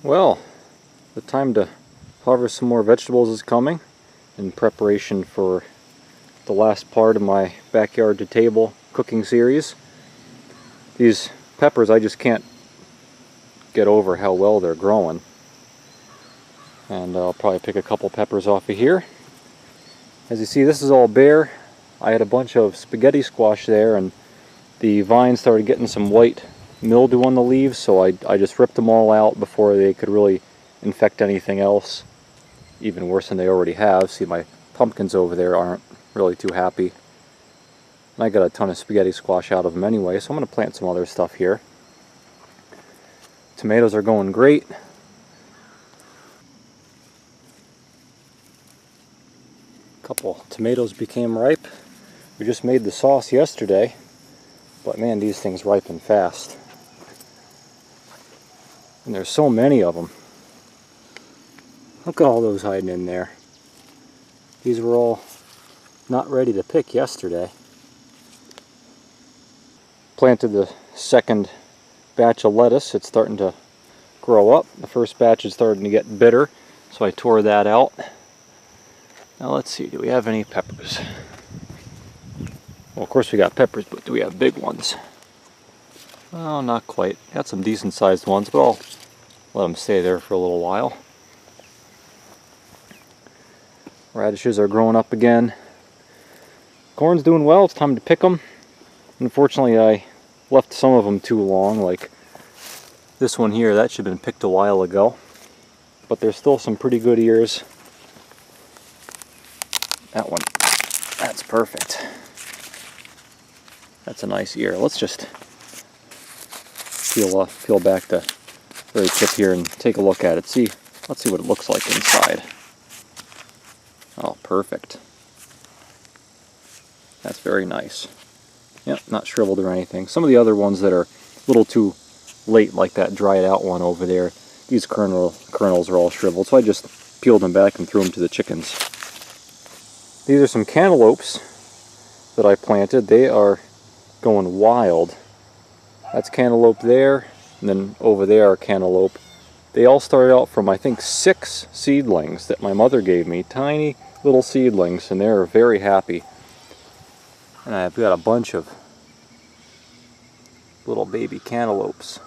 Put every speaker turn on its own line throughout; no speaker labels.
Well, the time to harvest some more vegetables is coming in preparation for the last part of my backyard to table cooking series. These peppers, I just can't get over how well they're growing. And I'll probably pick a couple peppers off of here. As you see, this is all bare. I had a bunch of spaghetti squash there, and the vines started getting some white mildew on the leaves, so I just ripped them all out before they could really infect anything else, even worse than they already have. See, my pumpkins over there aren't really too happy. And I got a ton of spaghetti squash out of them anyway, so I'm going to plant some other stuff here. Tomatoes are going great. A couple tomatoes became ripe. We just made the sauce yesterday, but man, these things ripen fast. And there's so many of them. Look at all those hiding in there. These were all not ready to pick yesterday. Planted the second batch of lettuce. It's starting to grow up. The first batch is starting to get bitter, so I tore that out. Now let's see, do we have any peppers? Well, of course we got peppers, but do we have big ones? Oh, not quite. Got some decent sized ones, but I'll let them stay there for a little while. Radishes are growing up again. Corn's doing well. It's time to pick them. Unfortunately, I left some of them too long, like this one here. That should have been picked a while ago. But there's still some pretty good ears. That one, that's perfect. That's a nice ear. Let's just peel back the very tip here and take a look at it. Let's see what it looks like inside. Oh, perfect. That's very nice. Yep, not shriveled or anything. Some of the other ones that are a little too late, like that dried out one over there, these kernels are all shriveled, so I just peeled them back and threw them to the chickens. These are some cantaloupes that I planted. They are going wild. That's cantaloupe there, and then over there are cantaloupe. They all started out from, I think, 6 seedlings that my mother gave me, tiny little seedlings, and they're very happy. And I've got a bunch of little baby cantaloupes.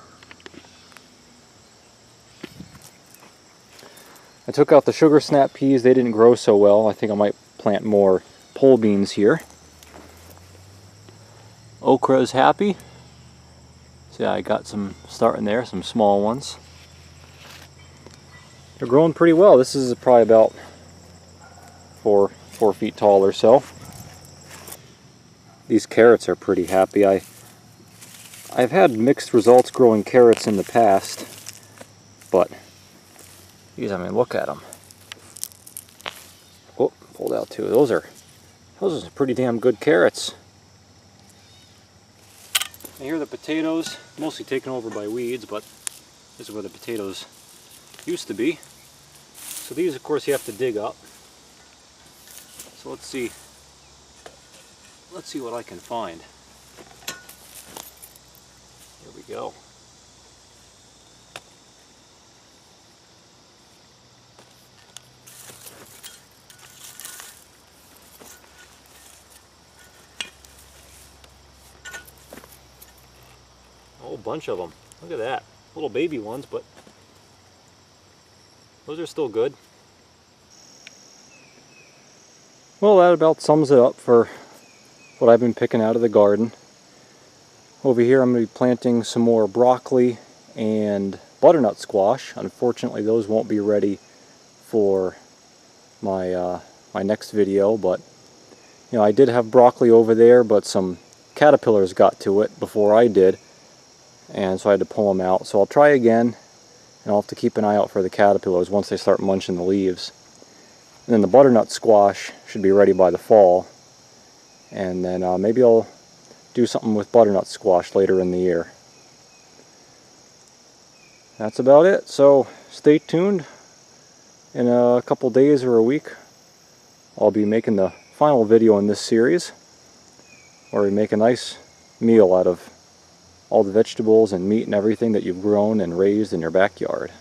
I took out the sugar snap peas. They didn't grow so well. I think I might plant more pole beans here. Okra is happy. See, I got some starting there, some small ones. They're growing pretty well. This is probably about 4 feet tall or so. These carrots are pretty happy. I've had mixed results growing carrots in the past, but geez, I mean, look at them. Oh, pulled out 2. Those are some pretty damn good carrots. And here are the potatoes, mostly taken over by weeds, but this is where the potatoes used to be. So these, of course, you have to dig up. So let's see what I can find. Here we go. A whole bunch of them. Look at that. Little baby ones, but those are still good. Well, that about sums it up for what I've been picking out of the garden. Over here I'm going to be planting some more broccoli and butternut squash. Unfortunately, those won't be ready for my my next video, but you know, I did have broccoli over there, but some caterpillars got to it before I did, and so I had to pull them out. So I'll try again, and I'll have to keep an eye out for the caterpillars once they start munching the leaves. And then the butternut squash should be ready by the fall, and then maybe I'll do something with butternut squash later in the year. That's about it, so stay tuned. In a couple days or a week, I'll be making the final video in this series, where we make a nice meal out of all the vegetables and meat and everything that you've grown and raised in your backyard.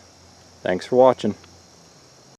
Thanks for watching.